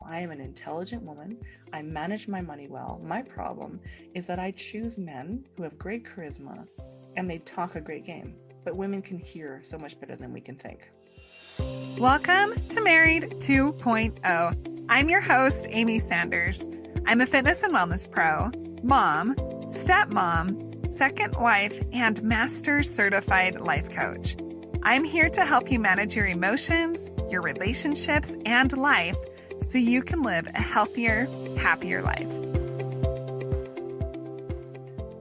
I am an intelligent woman. I manage my money well. My problem is that I choose men who have great charisma and they talk a great game. But women can hear so much better than we can think. Welcome to Married 2.0. I'm your host, Amy Sanders. I'm a fitness and wellness pro, mom, stepmom, second wife, and master certified life coach. I'm here to help you manage your emotions, your relationships, and life so you can live a healthier, happier life.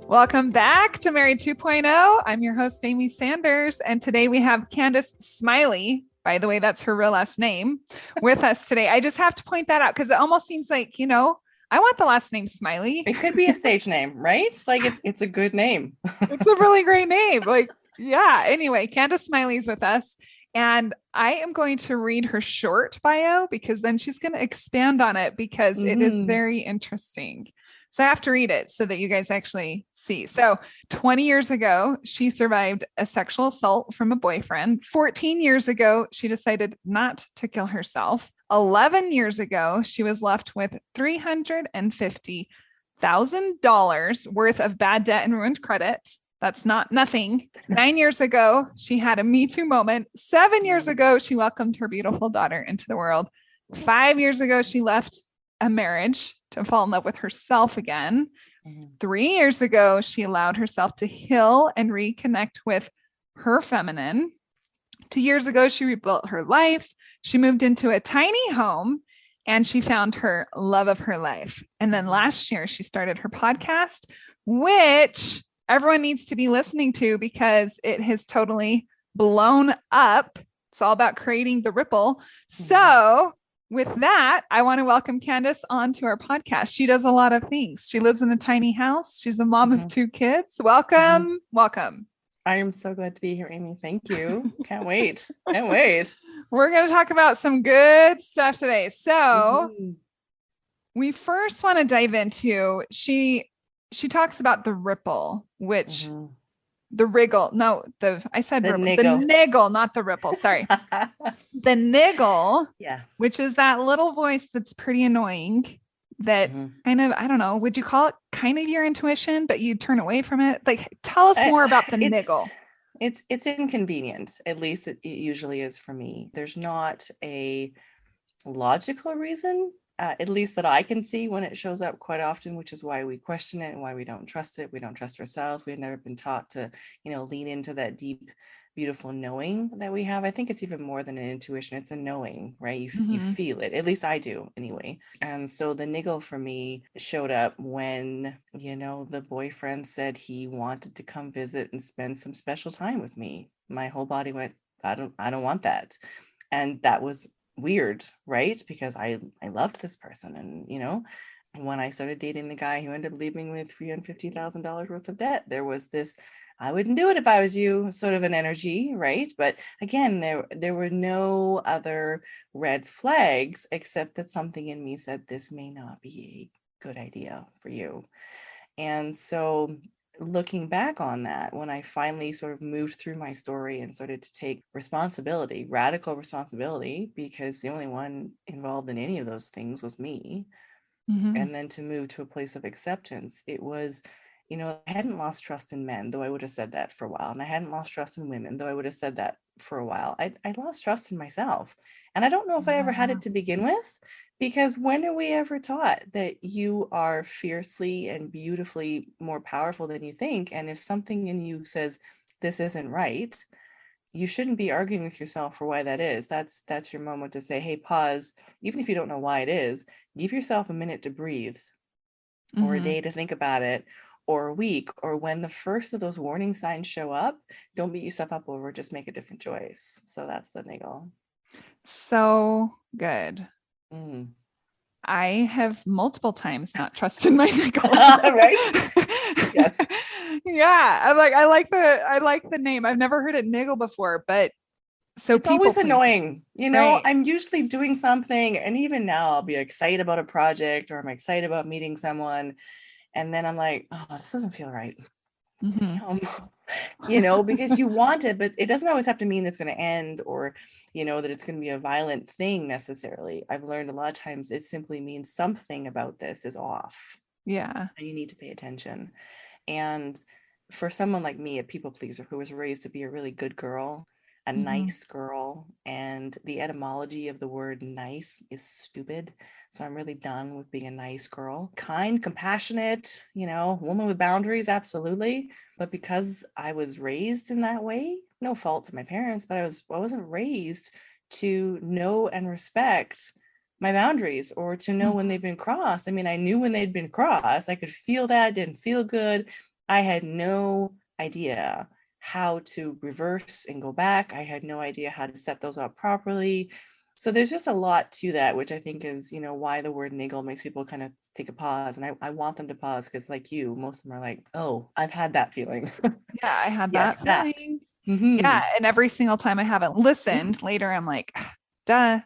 Welcome back to Married 2.0. I'm your host, Amy Sanders, and today we have Candice Smiley. By the way, that's her real last name with us today. I just have to point that out because it almost seems like, I want the last name Smiley. It could be a stage name, right? Like it's a good name. It's a really great name. Anyway, Candice Smiley's with us. And I am going to read her short bio because then she's going to expand on it because it is very interesting. So I have to read it so that you guys actually see. So 20 years ago, she survived a sexual assault from a boyfriend. 14 years ago, she decided not to kill herself. 11 years ago, she was left with $350,000 worth of bad debt and ruined credit. That's not nothing. 9 years ago, she had a Me Too moment. 7 years ago, she welcomed her beautiful daughter into the world. 5 years ago, she left a marriage to fall in love with herself again. 3 years ago, she allowed herself to heal and reconnect with her feminine. 2 years ago, she rebuilt her life. She moved into a tiny home and she found her love of her life. And then last year, she started her podcast, which everyone needs to be listening to because it has totally blown up. It's all about creating the ripple. So with that, I want to welcome Candice onto our podcast. She does a lot of things. She lives in a tiny house. She's a mom of 2 kids. Welcome. Welcome. I am so glad to be here, Amy. Thank you. Can't wait. Can't wait. We're going to talk about some good stuff today. So we first want to dive into, she talks about the ripple, which the wriggle. No, I said the ripple, niggle. The niggle, not the ripple. Sorry. The niggle. Yeah. Which is that little voice that's pretty annoying that kind of, I don't know, would you call it kind of your intuition, but you turn away from it? Like, tell us more about the niggle. It's inconvenient. At least it usually is for me. There's not a logical reason, at least that I can see when it shows up quite often, which is why we question it and why we don't trust it. We don't trust ourselves. We've never been taught to, lean into that deep, beautiful knowing that we have. I think it's even more than an intuition. It's a knowing, right? You feel it. At least I do anyway. And so the niggle for me showed up when, the boyfriend said he wanted to come visit and spend some special time with me. My whole body went, I don't want that. And that was weird, right? Because I loved this person. And, when I started dating the guy who ended up leaving with $350,000 worth of debt, there was this, I wouldn't do it if I was you, sort of an energy, right? But again, there were no other red flags except that something in me said this may not be a good idea for you. And so looking back on that, when I finally sort of moved through my story and started to take responsibility, radical responsibility, because the only one involved in any of those things was me, and then to move to a place of acceptance, it was, I hadn't lost trust in men, though I would have said that for a while. And I hadn't lost trust in women, though I would have said that for a while. I lost trust in myself. And I don't know if I ever had it to begin with, because when are we ever taught that you are fiercely and beautifully more powerful than you think? And if something in you says, this isn't right, you shouldn't be arguing with yourself for why that is. That's your moment to say, hey, pause. Even if you don't know why it is, give yourself a minute to breathe, or a day to think about it, or a week, or when the first of those warning signs show up, don't beat yourself up over, just make a different choice. So that's the niggle. So good. I have multiple times not trusted my niggle. Right? Yes. Yeah. I like the name. I've never heard it niggle before, but so it's always annoying. Right. I'm usually doing something, and even now I'll be excited about a project, or I'm excited about meeting someone. And then I'm like, oh, this doesn't feel right. because you want it, but it doesn't always have to mean it's going to end, or, that it's going to be a violent thing necessarily. I've learned a lot of times it simply means something about this is off. Yeah. And you need to pay attention. And for someone like me, a people pleaser who was raised to be a really good girl, a nice girl, and the etymology of the word nice is stupid. So I'm really done with being a nice girl. Kind, compassionate, woman with boundaries, absolutely. But because I was raised in that way, no fault to my parents, but I wasn't raised to know and respect my boundaries, or to know when they've been crossed. I mean, I knew when they'd been crossed. I could feel that, didn't feel good. I had no idea how to reverse and go back. I had no idea how to set those up properly. So there's just a lot to that, which I think is, why the word niggle makes people kind of take a pause. And I want them to pause, because like you, most of them are like, oh, I've had that feeling. Yeah, I had Yes, that feeling. Yeah. And every single time I haven't listened, later I'm like, duh,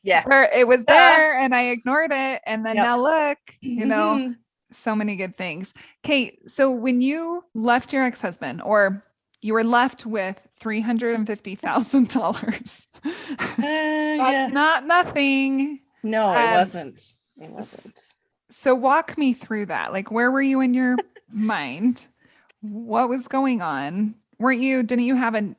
Yeah. where it was there and I ignored it. And then now look, so many good things. Kate, so when you left your ex-husband, or you were left with $350,000, that's not nothing. No, it wasn't. It wasn't. So walk me through that. Like, where were you in your mind? What was going on? Didn't you have a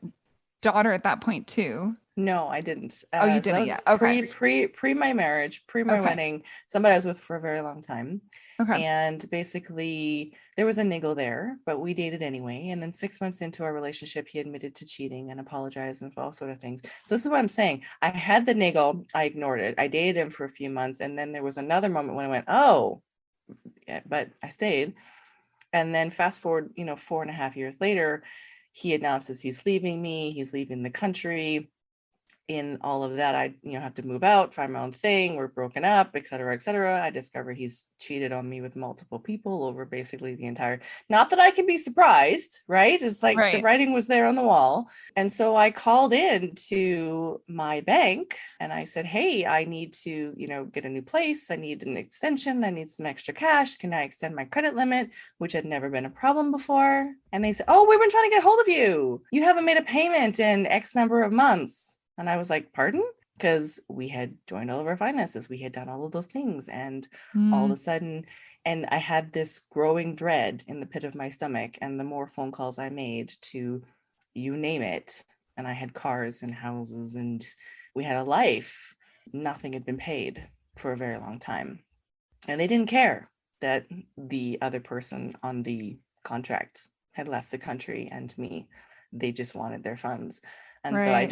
daughter at that point too? No, I didn't. Oh, you didn't yet. Okay. Pre my marriage, pre my wedding, somebody I was with for a very long time. Okay. And basically there was a niggle there, but we dated anyway. And then 6 months into our relationship, he admitted to cheating and apologized and all sort of things. So this is what I'm saying. I had the niggle, I ignored it. I dated him for a few months. And then there was another moment when I went, oh, yeah, but I stayed. And then fast forward, 4.5 years later, he announces he's leaving me. He's leaving the country. In all of that, I have to move out, find my own thing. We're broken up, et cetera, et cetera. I discover he's cheated on me with multiple people over basically the entire, not that I can be surprised, right? It's like the writing was there on the wall. And so I called in to my bank and I said, hey, I need to, get a new place. I need an extension. I need some extra cash. Can I extend my credit limit, which had never been a problem before? And they said, oh, we've been trying to get hold of you. You haven't made a payment in X number of months. And I was like, pardon? Because we had joined all of our finances. We had done all of those things. And all of a sudden, and I had this growing dread in the pit of my stomach. And the more phone calls I made to you name it, and I had cars and houses and we had a life, nothing had been paid for a very long time. And they didn't care that the other person on the contract had left the country and me. They just wanted their funds. And so I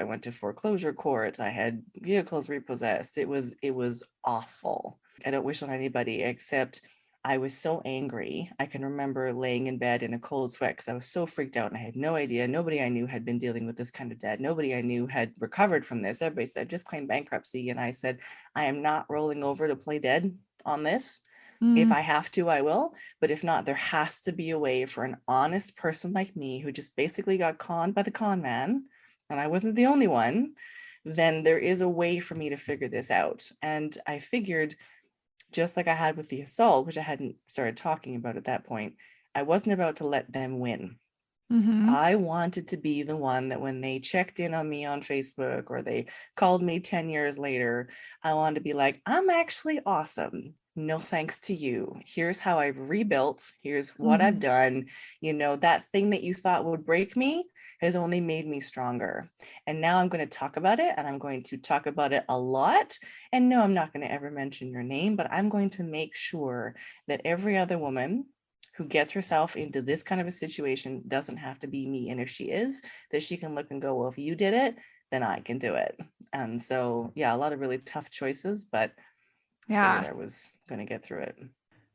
went to foreclosure court. I had vehicles repossessed. It was awful. I don't wish on anybody, except I was so angry. I can remember laying in bed in a cold sweat because I was so freaked out and I had no idea. Nobody I knew had been dealing with this kind of debt. Nobody I knew had recovered from this. Everybody said, just claim bankruptcy. And I said, I am not rolling over to play dead on this. If I have to, I will. But if not, there has to be a way for an honest person like me who just basically got conned by the con man, and I wasn't the only one, then there is a way for me to figure this out. And I figured, just like I had with the assault, which I hadn't started talking about at that point, I wasn't about to let them win. I wanted to be the one that when they checked in on me on Facebook or they called me 10 years later, I wanted to be like, I'm actually awesome. No thanks to you. Here's how I've rebuilt. Here's what I've done. That thing that you thought would break me has only made me stronger. And now I'm going to talk about it, and I'm going to talk about it a lot. And no, I'm not going to ever mention your name, but I'm going to make sure that every other woman who gets herself into this kind of a situation doesn't have to be me. And if she is, that she can look and go, well, if you did it, then I can do it. And so, yeah, a lot of really tough choices, but I was going to get through it.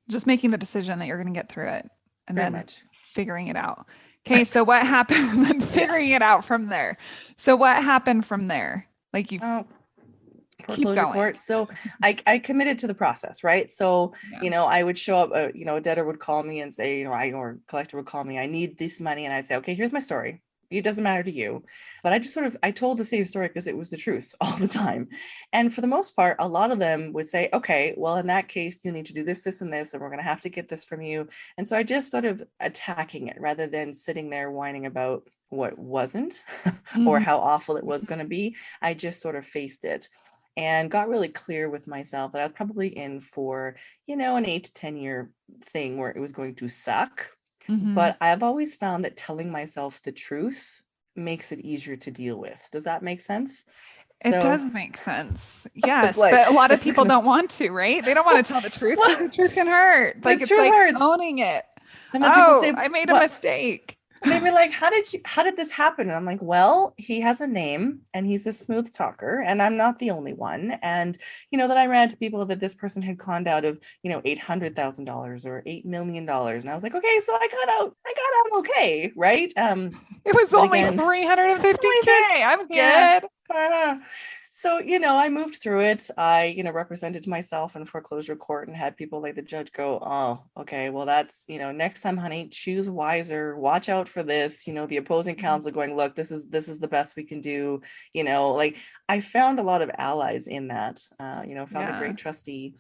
Just making the decision that you're going to get through it and then figuring it out. Okay. So what happened? Then figuring it out from there. So what happened from there? Like you keep going. Court. So I committed to the process, right? So, I would show up, a debtor would call me and say, or collector would call me, I need this money. And I'd say, okay, here's my story. It doesn't matter to you. But I told the same story because it was the truth all the time. And for the most part, a lot of them would say, okay, well, in that case, you need to do this, this, and this, and we're going to have to get this from you. And so I just sort of attacking it rather than sitting there whining about what wasn't or how awful it was going to be. I just sort of faced it and got really clear with myself that I was probably in for, an 8 to 10 year thing where it was going to suck. But I've always found that telling myself the truth makes it easier to deal with. Does that make sense? It So does make sense. Yes. like, but a lot of this is people gonna don't want to, right? They don't want to tell the truth because the truth can hurt. The Like it's truth like hurts. owning it. And then people say, I made a "What?" mistake. And they were like, how did this happen? And I'm like, well, he has a name and he's a smooth talker and I'm not the only one. And, that I ran to people that this person had conned out of, $800,000 or $8 million. And I was like, okay, so I got out okay. Right. It was only again, 350K. I'm yeah. good. So, I moved through it. I, represented myself in foreclosure court and had people like the judge go, oh, okay, well, that's, next time, honey, choose wiser, watch out for this, the opposing counsel going, look, this is the best we can do. Like I found a lot of allies in that, found a great trustee,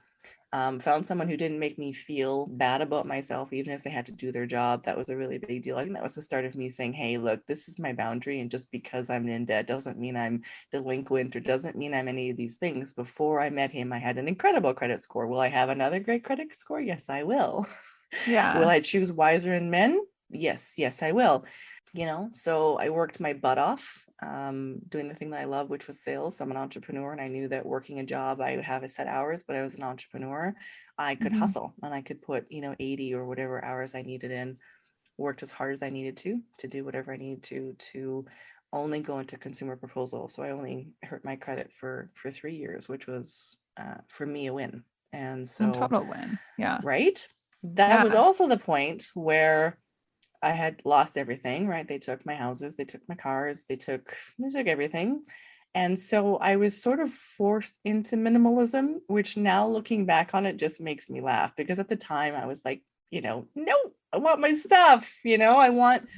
found someone who didn't make me feel bad about myself, even if they had to do their job. That was a really big deal. I think that was the start of me saying, hey, look, this is my boundary. And just because I'm in debt doesn't mean I'm delinquent or doesn't mean I'm any of these things. Before I met him, I had an incredible credit score. Will I have another great credit score? Yes, I will. Yeah. Will I choose wiser in men? Yes, I will. So I worked my butt off doing the thing that I love, which was sales. So I'm an entrepreneur, and I knew that working a job, I would have a set hours, but I was an entrepreneur. I could hustle and I could put, 80 or whatever hours I needed in, worked as hard as I needed to do whatever I needed to only go into consumer proposal. So I only hurt my credit for 3 years, which was for me a win. And so a total win. Yeah. Right. That was also the point where I had lost everything, right? They took my houses, they took my cars, they took everything. And so I was sort of forced into minimalism, which now looking back on it just makes me laugh, because at the time I was like, no, I want my stuff, I want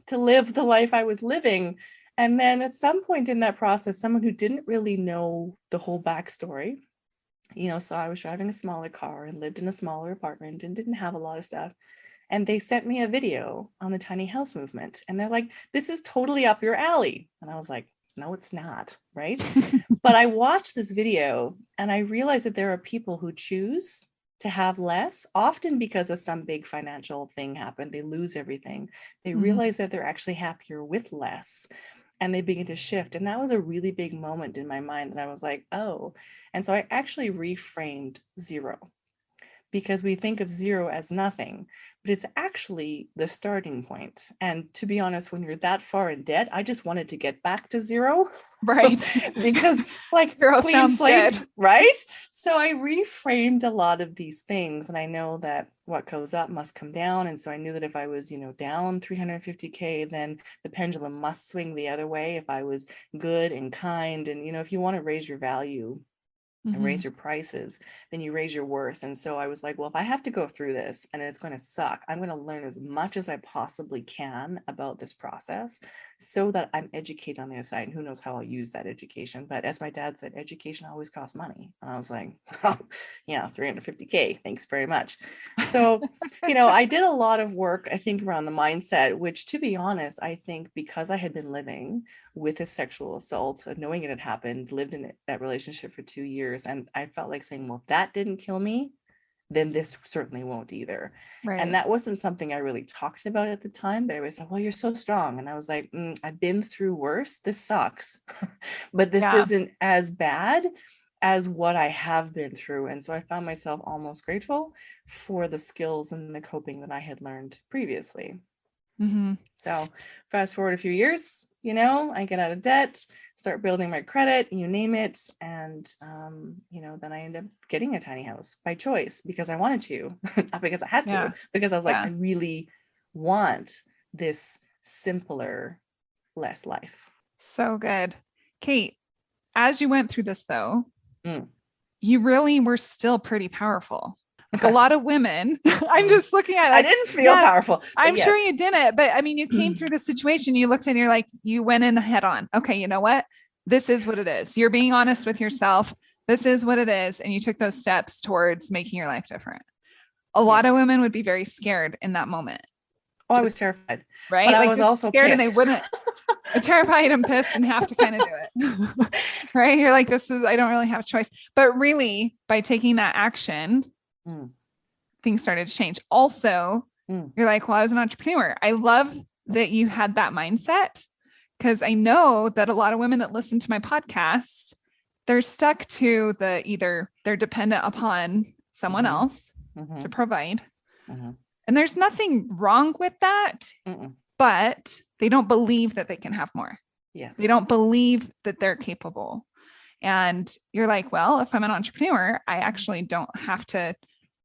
to live the life I was living. And then at some point in that process, someone who didn't really know the whole backstory, so I was driving a smaller car and lived in a smaller apartment and didn't have a lot of stuff. And they sent me a video on the tiny house movement. And they're like, this is totally up your alley. And I was like, no, it's not. Right. But I watched this video and I realized that there are people who choose to have less, often because of some big financial thing happened. They lose everything. They realize that they're actually happier with less. And they begin to shift. And that was a really big moment in my mind that I was like, oh. And so I actually reframed zero, because we think of zero as nothing, but it's actually the starting point. And to be honest, when you're that far in debt, I just wanted to get back to zero. Right. Because like zero clean slate, good. Right? So I reframed a lot of these things. And I know that what goes up must come down. And so I knew that if I was, down 350K, then the pendulum must swing the other way. If I was good and kind, and, if you want to raise your value and raise your prices, then you raise your worth. And so I was like, well, if I have to go through this and it's going to suck, I'm going to learn as much as I possibly can about this process so that I'm educated on the other side. And who knows how I'll use that education. But as my dad said, education always costs money. And I was like, oh, yeah, 350K. Thanks very much. So, I did a lot of work, I think, around the mindset, which, to be honest, I think because I had been living with a sexual assault, knowing it had happened, lived in that relationship for 2 years. And I felt like saying, well, if that didn't kill me, then this certainly won't either. Right. And that wasn't something I really talked about at the time, but I was like, well, you're so strong. And I was like, I've been through worse. This sucks, but this isn't as bad as what I have been through. And so I found myself almost grateful for the skills and the coping that I had learned previously. So fast forward a few years, I get out of debt, start building my credit, you name it. And, then I end up getting a tiny house by choice because I wanted to, not because I had to, because I was like, I really want this simpler, less life. So good. Kate, as you went through this though, you really were still pretty powerful. Like a lot of women, I'm just looking at it. I didn't feel powerful. I'm sure you didn't, but I mean, you came through the situation, you looked and you're like, you went in head on. Okay, you know what? This is what it is. You're being honest with yourself. This is what it is. And you took those steps towards making your life different. A lot of women would be very scared in that moment. Oh, I was terrified. Right? But like I was also scared pissed. And they wouldn't. Terrified and pissed and have to kind of do it. Right? You're like, I don't really have a choice. But really, by taking that action, things started to change. Also, you're like, well, I was an entrepreneur. I love that you had that mindset, because I know that a lot of women that listen to my podcast, they're stuck to either they're dependent upon someone else to provide. And there's nothing wrong with that, but they don't believe that they can have more. Yes. They don't believe that they're capable. And you're like, well, if I'm an entrepreneur, I actually don't have to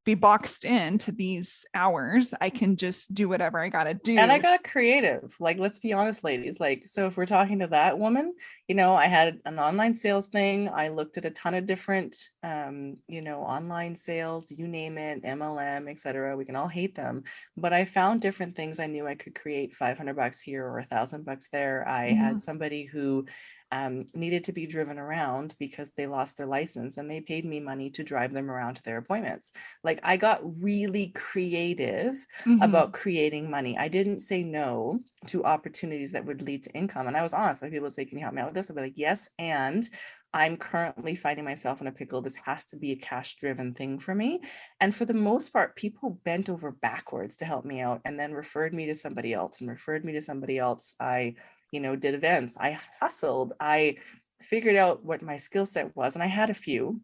be boxed into these hours. I can just do whatever I got to do. And I got creative. Like, let's be honest, ladies. Like, so if we're talking to that woman, I had an online sales thing. I looked at a ton of different, online sales, you name it, MLM, etc. We can all hate them, but I found different things. I knew I could create $500 here or $1,000 there. I had somebody who needed to be driven around because they lost their license, and they paid me money to drive them around to their appointments. Like, I got really creative about creating money. I didn't say no to opportunities that would lead to income. And I was honest. Like, people would say, can you help me out with this? I'd be like, yes. And I'm currently finding myself in a pickle. This has to be a cash driven thing for me. And for the most part, people bent over backwards to help me out, and then referred me to somebody else and referred me to somebody else. I did events. I hustled. I figured out what my skill set was, and I had a few,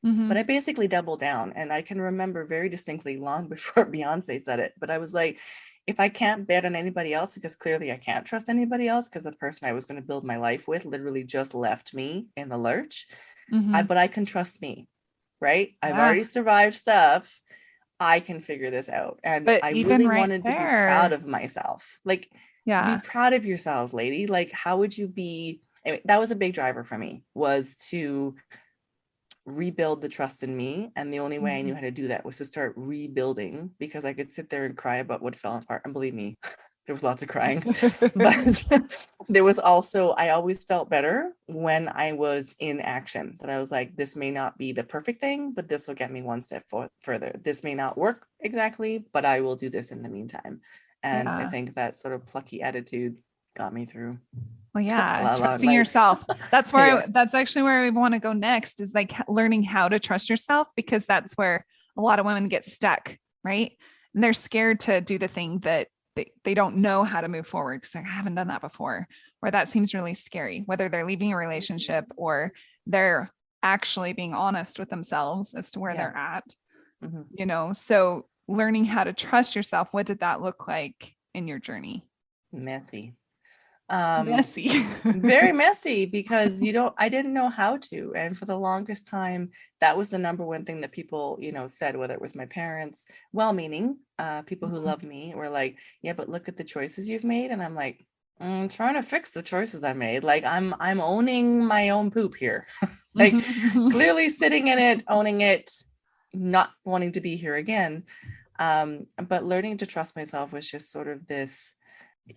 but I basically doubled down. And I can remember very distinctly, long before Beyonce said it, but I was like, if I can't bet on anybody else, because clearly I can't trust anybody else, because the person I was going to build my life with literally just left me in the lurch, but I can trust me, right? I've already survived stuff. I can figure this out. And I really wanted to be proud of myself. Like, be proud of yourselves, lady. Like, how would you be? Anyway, that was a big driver for me, was to rebuild the trust in me. And the only way I knew how to do that was to start rebuilding, because I could sit there and cry about what fell apart. And believe me, there was lots of crying, but there was also, I always felt better when I was in action, that I was like, this may not be the perfect thing, but this will get me one step further. This may not work exactly, but I will do this in the meantime. And I think that sort of plucky attitude got me through. Well, trusting yourself. That's where that's actually where we want to go next, is like learning how to trust yourself, because that's where a lot of women get stuck, right? And they're scared to do the thing that they don't know how to move forward, because like, I haven't done that before, or that seems really scary, whether they're leaving a relationship or they're actually being honest with themselves as to where they're at, so learning how to trust yourself. What did that look like in your journey? Messy. Very messy, because I didn't know how to. And for the longest time, that was the number one thing that people, said, whether it was my parents, well-meaning people who love me, were like, yeah, but look at the choices you've made. And I'm like, I'm trying to fix the choices I made. Like, I'm owning my own poop here. Like, clearly sitting in it, owning it, not wanting to be here again. But learning to trust myself was just sort of this,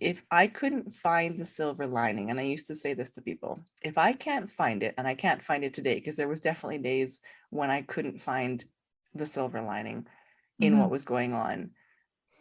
if I couldn't find the silver lining, and I used to say this to people, if I can't find it, and I can't find it today, because there was definitely days when I couldn't find the silver lining in what was going on,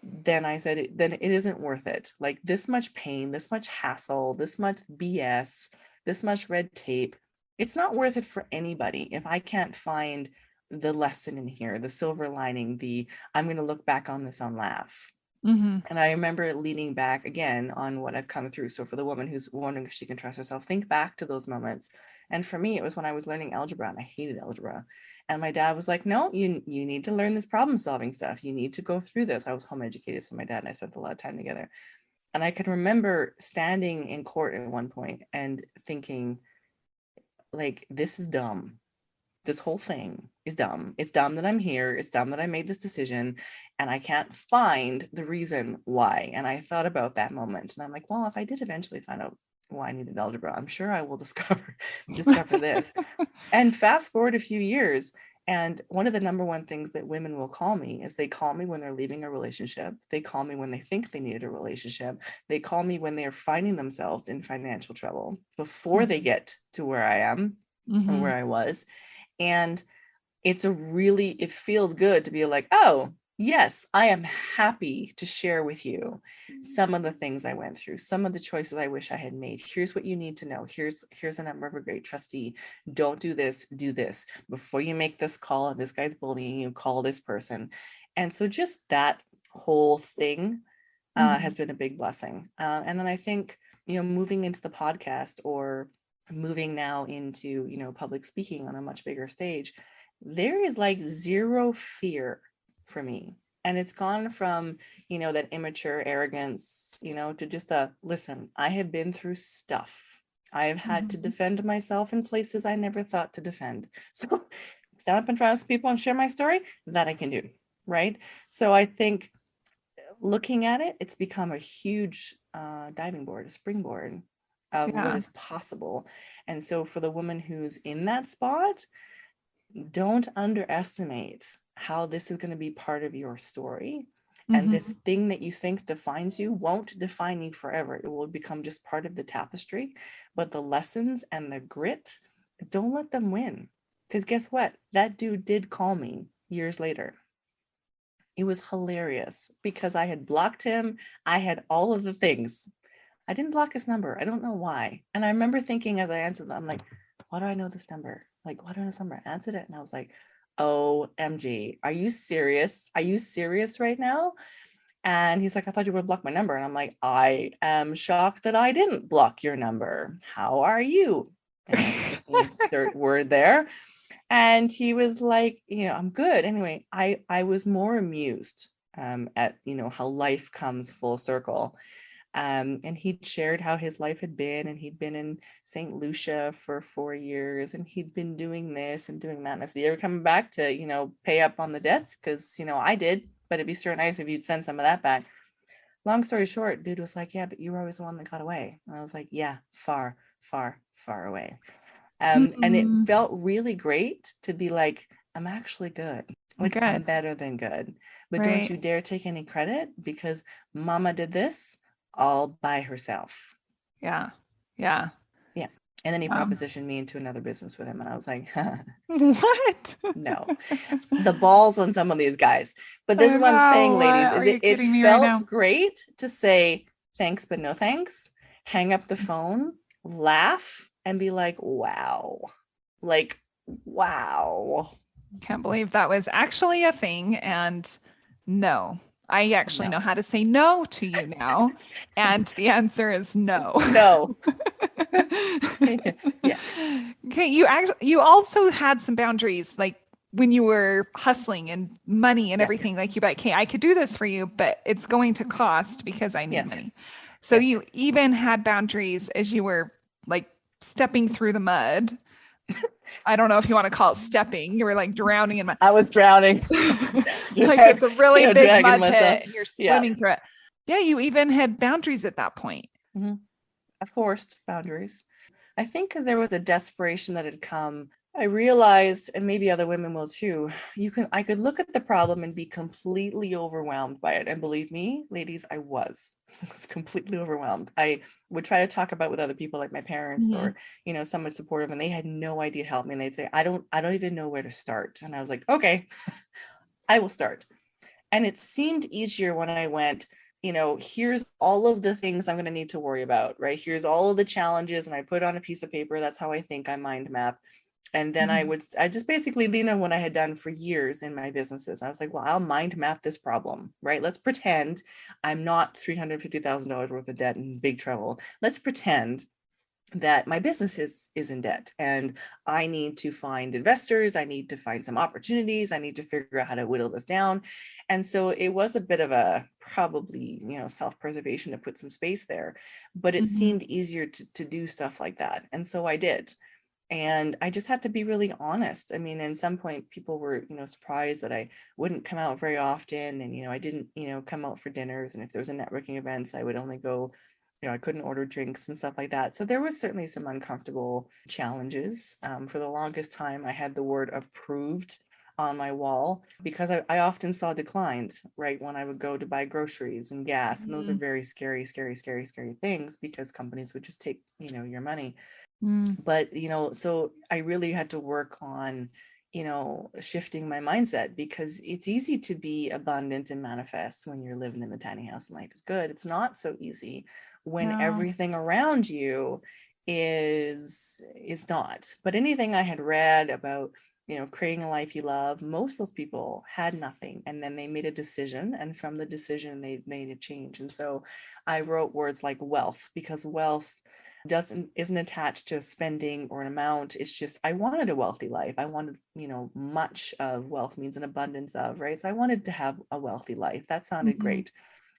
then I said, then it isn't worth it. Like, this much pain, this much hassle, this much BS, this much red tape, it's not worth it for anybody if I can't find the lesson in here, the silver lining, I'm going to look back on this and laugh. And I remember leaning back again on what I've come through. So for the woman who's wondering if she can trust herself, think back to those moments. And for me, it was when I was learning algebra, and I hated algebra. And my dad was like, no, you need to learn this problem solving stuff. You need to go through this. I was home educated, so my dad and I spent a lot of time together. And I can remember standing in court at one point and thinking, like, this is dumb. This whole thing is dumb. It's dumb that I'm here. It's dumb that I made this decision, and I can't find the reason why. And I thought about that moment, and I'm like, well, if I did eventually find out why I needed algebra, I'm sure I will discover this. And fast forward a few years, And one of the number one things that women will call me is they call me when they're leaving a relationship. They call me when they think they need a relationship. They call me when they're finding themselves in financial trouble before they get to where I am or where I was. And it feels good to be like, oh, yes, I am happy to share with you some of the things I went through, some of the choices I wish I had made. Here's what you need to know. Here's a number of a great trustee. Don't do this, do this. Before you make this call, and this guy's bullying you, call this person. And so just that whole thing has been a big blessing. And then I think, moving into the podcast or moving now into, public speaking on a much bigger stage, there is like zero fear for me. And it's gone from, that immature arrogance, to just listen, I have been through stuff. I have had to defend myself in places I never thought to defend. So stand up in front of people and share my story, that I can do. Right. So I think looking at it, it's become a huge diving board, a springboard of what is possible. And so for the woman who's in that spot, don't underestimate how this is going to be part of your story. And this thing that you think defines you won't define you forever. It will become just part of the tapestry. But the lessons and the grit, don't let them win. Because guess what? That dude did call me years later. It was hilarious because I had blocked him. I had all of the things. I didn't block his number. I don't know why. And I remember thinking as I answered them, I'm like, why do I know this number? Like, why do I know this number? I answered it and I was like, OMG, are you serious? Are you serious right now? And he's like, I thought you would block my number. And I'm like, I am shocked that I didn't block your number. How are you? And insert word there. And he was like, I'm good. Anyway, I was more amused at, how life comes full circle. And he'd shared how his life had been, and he'd been in St. Lucia for 4 years, and he'd been doing this and doing that. And I said, you ever coming back to, pay up on the debts? Because, I did, but it'd be so nice if you'd send some of that back. Long story short, dude was like, yeah, but you were always the one that got away. And I was like, yeah, far, far, far away. And it felt really great to be like, I'm actually good. Like, I'm better than good. But don't you dare take any credit, because mama did this all by herself. Yeah. And then he propositioned me into another business with him. And I was like, what? No, the balls on some of these guys. But this is what I'm saying, ladies, is it felt great to say thanks, but no thanks. Hang up the phone, laugh, and be like, wow. Like, wow. Can't believe that was actually a thing. And no. I actually know how to say no to you now. And the answer is no. No. Yeah. Okay. You also had some boundaries, like when you were hustling and money and everything, like you're like, hey, I could do this for you, but it's going to cost because I need money. So you even had boundaries as you were like stepping through the mud. I don't know if you want to call it stepping. You were like drowning in mud. I was drowning. Like it's a really big mud pit and you're swimming through it. Yeah, you even had boundaries at that point. I forced boundaries. I think there was a desperation that had come. I realized, and maybe other women will too, I could look at the problem and be completely overwhelmed by it. And believe me, ladies, I was completely overwhelmed. I would try to talk about with other people like my parents or, someone supportive, and they had no idea to help me. And they'd say, I don't even know where to start. And I was like, okay, I will start. And it seemed easier when I went, here's all of the things I'm going to need to worry about, right? Here's all of the challenges. And I put on a piece of paper. That's how I think I mind map. And then I just basically lean on what I had done for years in my businesses. I was like, well, I'll mind map this problem, right? Let's pretend I'm not $350,000 worth of debt and big trouble. Let's pretend that my business is in debt and I need to find investors. I need to find some opportunities. I need to figure out how to whittle this down. And so it was a bit of a probably, self-preservation to put some space there, but it seemed easier to do stuff like that. And so I did. And I just had to be really honest. I mean, at some point people were, surprised that I wouldn't come out very often. And, I didn't, come out for dinners. And if there was a networking events, I would only go, I couldn't order drinks and stuff like that. So there was certainly some uncomfortable challenges. For the longest time, I had the word approved on my wall because I often saw declines right when I would go to buy groceries and gas. And those are very scary, scary, scary, scary things because companies would just take, your money. But, so I really had to work on, shifting my mindset because it's easy to be abundant and manifest when you're living in the tiny house and life is good. It's not so easy when everything around you is not. But anything I had read about, creating a life you love, most of those people had nothing. And then they made a decision. And from the decision, they made a change. And so I wrote words like wealth, because wealth isn't attached to spending or an amount. It's just, I wanted a wealthy life. I wanted, much of wealth means an abundance of, right? So I wanted to have a wealthy life. That sounded great.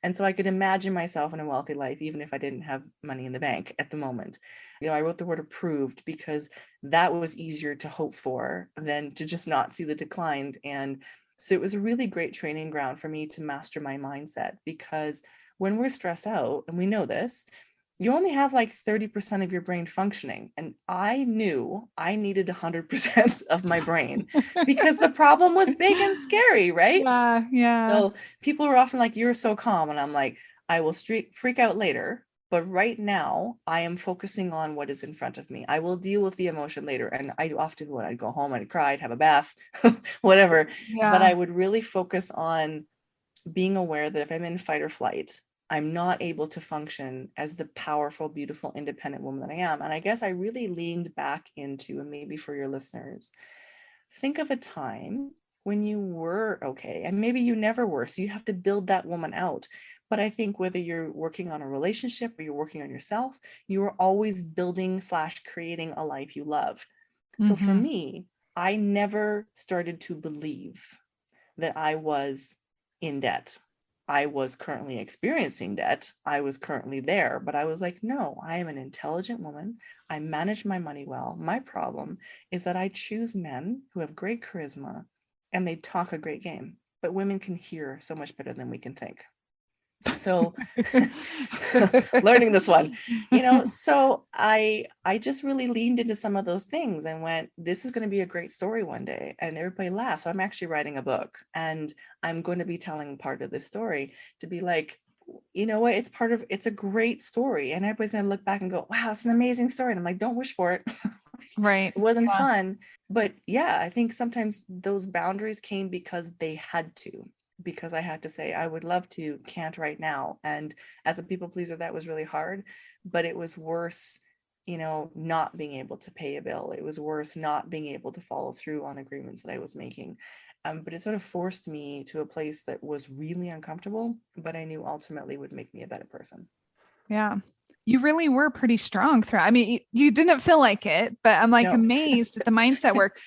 And so I could imagine myself in a wealthy life, even if I didn't have money in the bank at the moment. I wrote the word approved because that was easier to hope for than to just not see the decline. And so it was a really great training ground for me to master my mindset, because when we're stressed out, and we know this, you only have like 30% of your brain functioning. And I knew I needed 100% of my brain because the problem was big and scary, right? Yeah. So people were often like, you're so calm. And I'm like, I will freak out later. But right now, I am focusing on what is in front of me. I will deal with the emotion later. And I often would. I'd go home, I'd cry, I'd have a bath, whatever. But I would really focus on being aware that if I'm in fight or flight, I'm not able to function as the powerful, beautiful, independent woman that I am. And I guess I really leaned back into, and maybe for your listeners, think of a time when you were okay, and maybe you never were. So you have to build that woman out. But I think whether you're working on a relationship or you're working on yourself, you are always building / creating a life you love. So for me, I never started to believe that I was in debt. I was currently experiencing debt. I was currently there, but I was like, no, I am an intelligent woman. I manage my money well. My problem is that I choose men who have great charisma and they talk a great game, but women can hear so much better than we can think. So learning this one, so I just really leaned into some of those things and went, this is going to be a great story one day. And everybody laughed. So I'm actually writing a book, and I'm going to be telling part of this story to be like, you know what, it's a great story. And everybody's going to look back and go, wow, it's an amazing story. And I'm like, don't wish for it. Right. It wasn't fun. But yeah, I think sometimes those boundaries came because they had to. Because I had to say, I would love to, can't right now. And as a people pleaser, that was really hard, but it was worse, not being able to pay a bill. It was worse not being able to follow through on agreements that I was making. But it sort of forced me to a place that was really uncomfortable, but I knew ultimately would make me a better person. Yeah. You really were pretty strong throughout. I mean, you didn't feel like it, but I'm like amazed at the mindset work.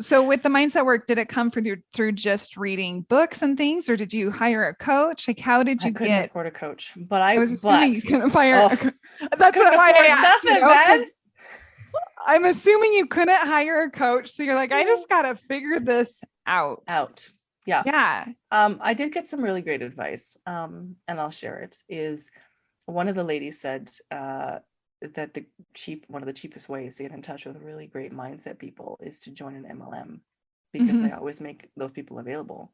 So with the mindset work, did it come through just reading books and things, or did you hire a coach? Like, how did you I couldn't afford a coach, but I was assuming you couldn't hire. That's why I asked, nothing, man. I'm assuming you couldn't hire a coach. So you're like, I just got to figure this out. Yeah. Yeah. I did get some really great advice. And I'll share it. Is one of the ladies said that one of the cheapest ways to get in touch with really great mindset people is to join an MLM, because they always make those people available.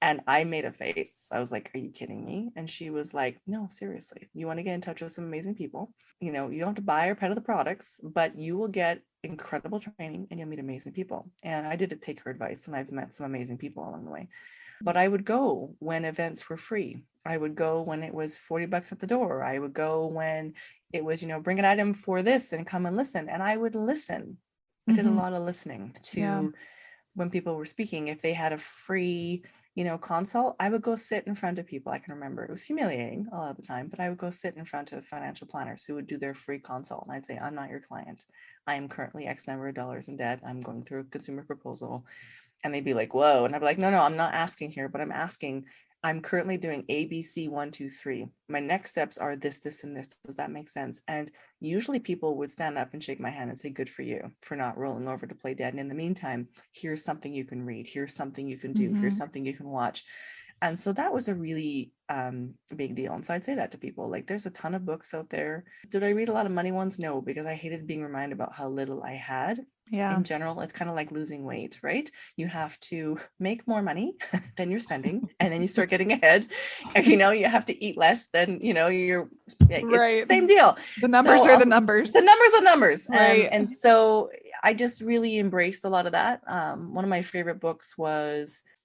And I made a face. I was like, are you kidding me? And she was like, no, seriously, you want to get in touch with some amazing people. You don't have to buy or pay the products, but you will get incredible training and you'll meet amazing people. And I did take her advice, and I've met some amazing people along the way. But I would go when events were free. I would go when it was $40 at the door. I would go when it was, bring an item for this and come and listen. And I would listen. I did a lot of listening to when people were speaking. If they had a free, consult, I would go sit in front of people. I can remember it was humiliating a lot of the time, but I would go sit in front of financial planners who would do their free consult. And I'd say, I'm not your client. I am currently X number of dollars in debt. I'm going through a consumer proposal. And they'd be like, whoa. And I'd be like, no, I'm not asking here, but I'm asking, I'm currently doing ABC 1, 2, 3. My next steps are this, this, and this. Does that make sense? And usually people would stand up and shake my hand and say, good for you for not rolling over to play dead. And in the meantime, here's something you can read. Here's something you can do. Here's something you can watch. And so that was a really big deal. And so I'd say that to people, like, there's a ton of books out there. Did I read a lot of money ones? No, because I hated being reminded about how little I had. Yeah. In general, it's kind of like losing weight, right? You have to make more money than you're spending, and then you start getting ahead. And, you have to eat less than, you're it's Right. the same deal. The numbers So are the numbers. The numbers are numbers. Right. And so I just really embraced a lot of that. One of my favorite books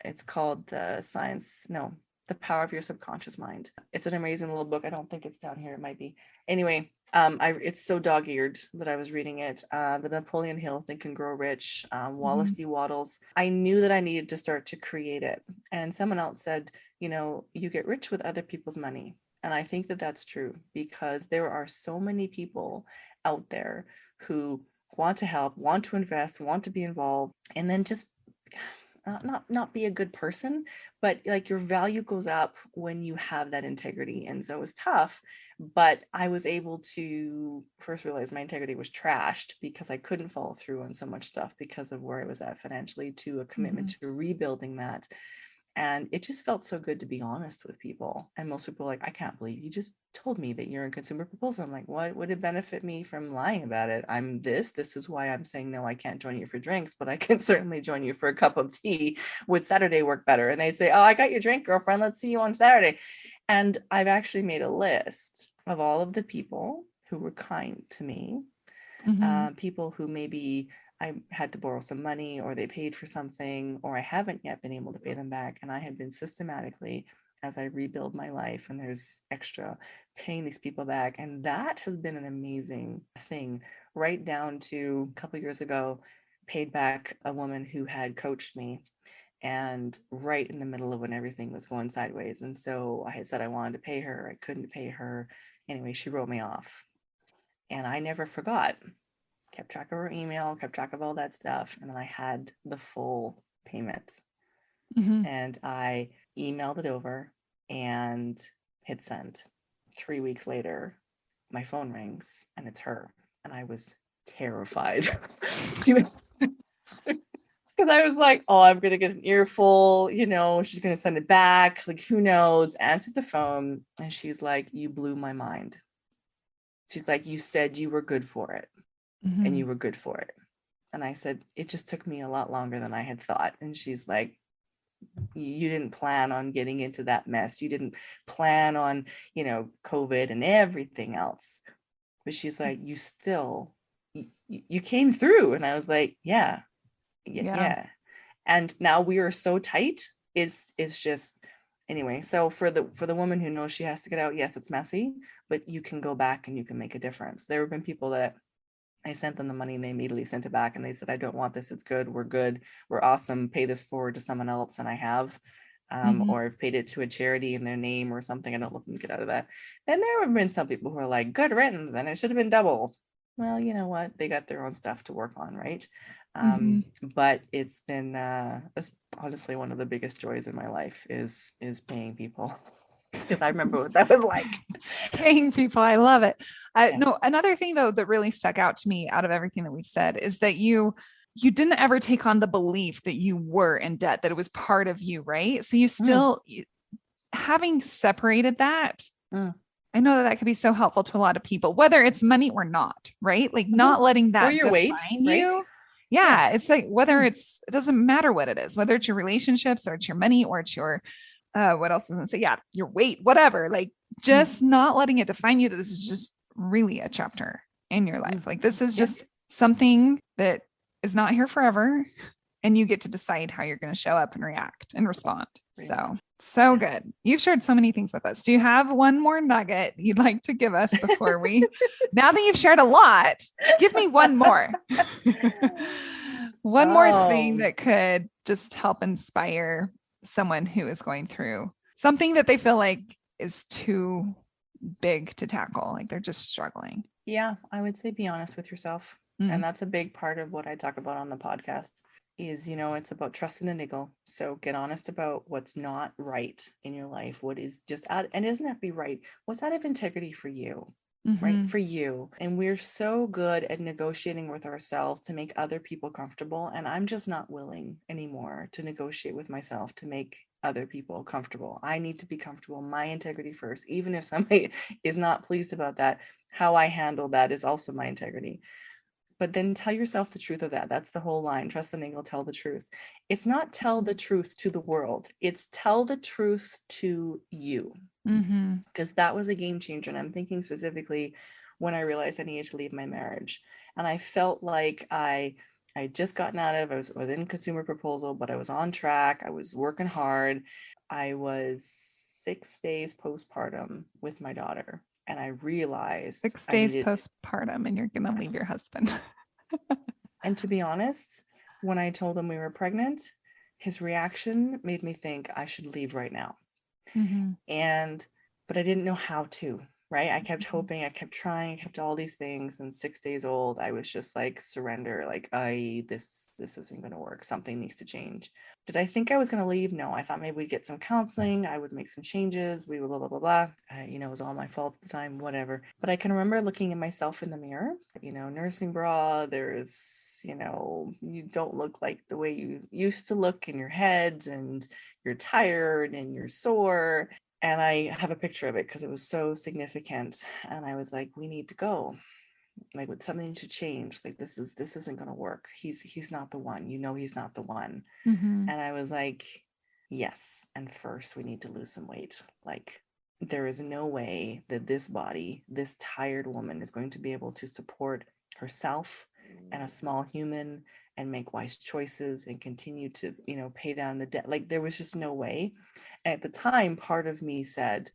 it's called The Power of Your Subconscious Mind. It's an amazing little book. I don't think it's down here. It might be. Anyway, it's so dog-eared that I was reading it. The Napoleon Hill Think and Grow Rich, Wallace D. Waddles. I knew that I needed to start to create it. And someone else said, you get rich with other people's money. And I think that that's true, because there are so many people out there who want to help, want to invest, want to be involved, and then just not be a good person, but like your value goes up when you have that integrity. And so it was tough, but I was able to first realize my integrity was trashed because I couldn't follow through on so much stuff because of where I was at financially, to a commitment to rebuilding that. And it just felt so good to be honest with people. And most people are like, I can't believe you just told me that you're in consumer proposal. I'm like, what would it benefit me from lying about it? This is why I'm saying, no, I can't join you for drinks, but I can certainly join you for a cup of tea. Would Saturday work better? And they'd say, oh, I got your drink, girlfriend. Let's see you on Saturday. And I've actually made a list of all of the people who were kind to me, people who maybe I had to borrow some money, or they paid for something, or I haven't yet been able to pay them back. And I have been systematically, as I rebuild my life, and there's extra, paying these people back. And that has been an amazing thing, right down to a couple of years ago, paid back a woman who had coached me, and right in the middle of when everything was going sideways. And so I had said I wanted to pay her. I couldn't pay her. Anyway, she wrote me off. And I never forgot. Kept track of her email, kept track of all that stuff. And then I had the full payment. And I emailed it over and hit send. 3 weeks later, my phone rings and it's her. And I was terrified. Because I was like, oh, I'm going to get an earful, she's going to send it back. Like, who knows? Answered the phone. And she's like, you blew my mind. She's like, you said you were good for it. And you were good for it. And I said, it just took me a lot longer than I had thought. And she's like, you didn't plan on getting into that mess. You didn't plan on, COVID and everything else. But she's like, you still, you came through. And I was like, yeah. And now we are so tight. It's just, anyway. So for the woman who knows she has to get out, yes, it's messy, but you can go back and you can make a difference. There have been people that I sent them the money and they immediately sent it back, and they said, I don't want this. It's good. We're awesome. Pay this forward to someone else. And I have, or I've paid it to a charity in their name or something. I don't let them get out of that. Then there have been some people who are like, good riddance, and it should have been double. Well, you know what? They got their own stuff to work on, right? But it's been honestly one of the biggest joys in my life is paying people. Because I remember what that was like. Paying people. I love it. No, another thing though that really stuck out to me out of everything that we've said is that you didn't ever take on the belief that you were in debt, that it was part of you, right? So you still, having separated that, I know that could be so helpful to a lot of people, whether it's money or not, right? Like not letting that or your weight, you. Right? Yeah. It's like, whether it doesn't matter what it is, whether it's your relationships or it's your money or it's your, what else doesn't say? Yeah, your weight, whatever, like just not letting it define you, that this is just really a chapter in your life. Like this is just something that is not here forever, and you get to decide how you're going to show up and react and respond. So good. You've shared so many things with us. Do you have one more nugget you'd like to give us before we, now that you've shared a lot, give me one more, more thing that could just help inspire someone who is going through something that they feel like is too big to tackle, like they're just struggling. Yeah, I would say be honest with yourself. And that's a big part of what I talk about on the podcast is, it's about trust in a niggle. So get honest about what's not right in your life. What is just out, and it doesn't have to be right. What's out of integrity for you, right? For you. And we're so good at negotiating with ourselves to make other people comfortable. And I'm just not willing anymore to negotiate with myself to make other people comfortable. I need to be comfortable, my integrity first. Even if somebody is not pleased about that, how I handle that is also my integrity. But then tell yourself the truth of that. That's the whole line. Trust the Niggle, tell the truth. It's not tell the truth to the world. It's tell the truth to you. Because that was a game changer. And I'm thinking specifically when I realized I needed to leave my marriage. And I felt like I had just gotten out of, I was in consumer proposal, but I was on track. I was working hard. I was 6 days postpartum with my daughter. And I realized 6 days postpartum and you're going to leave your husband. And to be honest, when I told him we were pregnant, his reaction made me think I should leave right now. But I didn't know how to, right? I kept hoping, I kept trying, I kept all these things. And 6 days old, I was just like, surrender. Like, this isn't going to work. Something needs to change. Did I think I was going to leave? No, I thought maybe we'd get some counseling. I would make some changes. We would blah, blah, blah, blah. It was all my fault at the time, whatever. But I can remember looking at myself in the mirror, nursing bra, there's, you don't look like the way you used to look in your head, and you're tired and you're sore. And I have a picture of it because it was so significant. And I was like, we need to go. Like, with something to change. Like, this isn't going to work. He's not the one, he's not the one. And I was like, yes. And first we need to lose some weight. Like, there is no way that this body, this tired woman, is going to be able to support herself and a small human and make wise choices and continue to, pay down the debt. Like, there was just no way. And at the time, part of me said,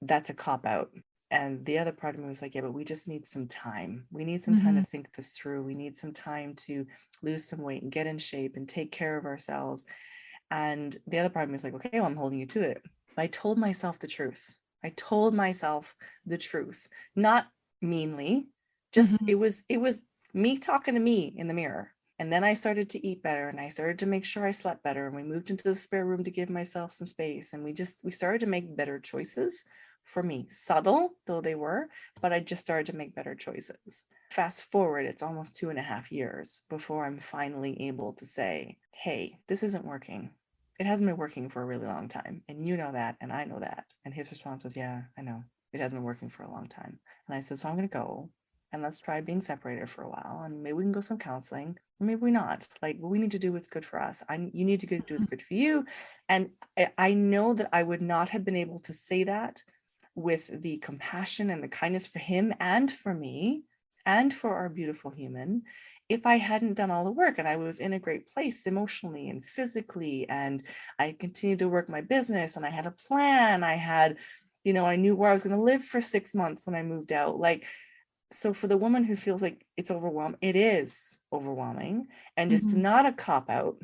that's a cop-out. And the other part of me was like, yeah, but we just need some time. We need some time to think this through. We need some time to lose some weight and get in shape and take care of ourselves. And the other part of me was like, okay, well, I'm holding you to it. But I told myself the truth. Not meanly, just it was me talking to me in the mirror. And then I started to eat better, and I started to make sure I slept better. And we moved into the spare room to give myself some space. And we started to make better choices for me, subtle though they were, but I just started to make better choices. Fast forward, it's almost 2.5 years before I'm finally able to say, hey, this isn't working. It hasn't been working for a really long time. And you know that, and I know that. And his response was, yeah, I know. It hasn't been working for a long time. And I said, so I'm going to go and let's try being separated for a while. And maybe we can go some counseling, or maybe we not. Like, what we need to do what's good for us. You need to do what's good for you. And I know that I would not have been able to say that with the compassion and the kindness for him and for me and for our beautiful human, if I hadn't done all the work. And I was in a great place emotionally and physically, and I continued to work my business, and I had a plan. I had, I knew where I was going to live for 6 months when I moved out. Like, so for the woman who feels like it's overwhelming, it is overwhelming, and it's not a cop-out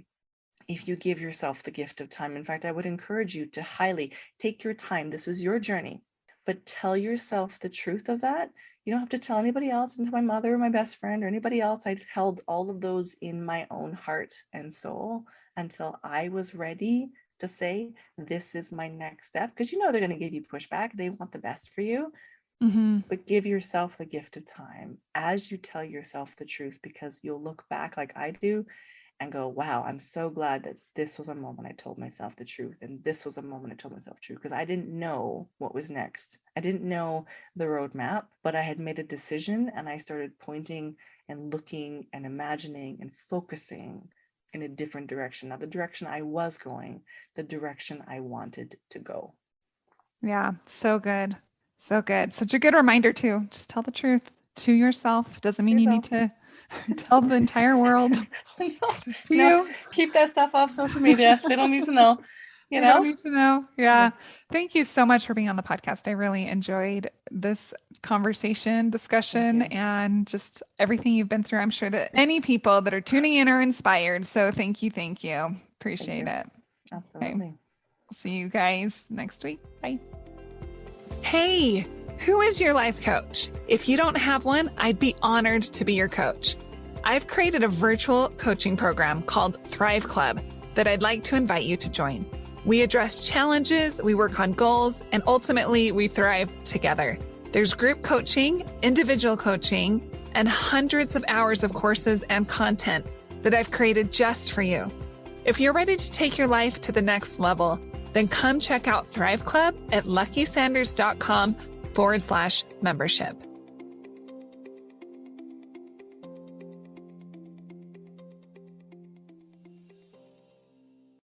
if you give yourself the gift of time. In fact, I would encourage you to highly take your time. This is your journey. But tell yourself the truth of that. You don't have to tell anybody else, and to my mother or my best friend or anybody else. I've held all of those in my own heart and soul until I was ready to say, this is my next step. Because they're going to give you pushback. They want the best for you. But give yourself the gift of time as you tell yourself the truth, because you'll look back like I do and go, wow, I'm so glad that this was a moment I told myself the truth. And this was a moment I told myself the truth, because I didn't know what was next. I didn't know the roadmap, but I had made a decision, and I started pointing and looking and imagining and focusing in a different direction. Not the direction I was going, the direction I wanted to go. Yeah, so good. So good. Such a good reminder too. Just tell the truth to yourself. Doesn't mean you need to tell the entire world. Just to you. Keep that stuff off social media. They don't need to know. They don't need to know. Yeah. Thank you so much for being on the podcast. I really enjoyed this conversation, discussion, and just everything you've been through. I'm sure that many people that are tuning in are inspired. So thank you. Appreciate it. Absolutely. Okay. See you guys next week. Bye. Hey, who is your life coach? If you don't have one, I'd be honored to be your coach. I've created a virtual coaching program called Thrive Club that I'd like to invite you to join. We address challenges, we work on goals, and ultimately we thrive together. There's group coaching, individual coaching, and hundreds of hours of courses and content that I've created just for you. If you're ready to take your life to the next level, then come check out Thrive Club at luckysanders.com/membership.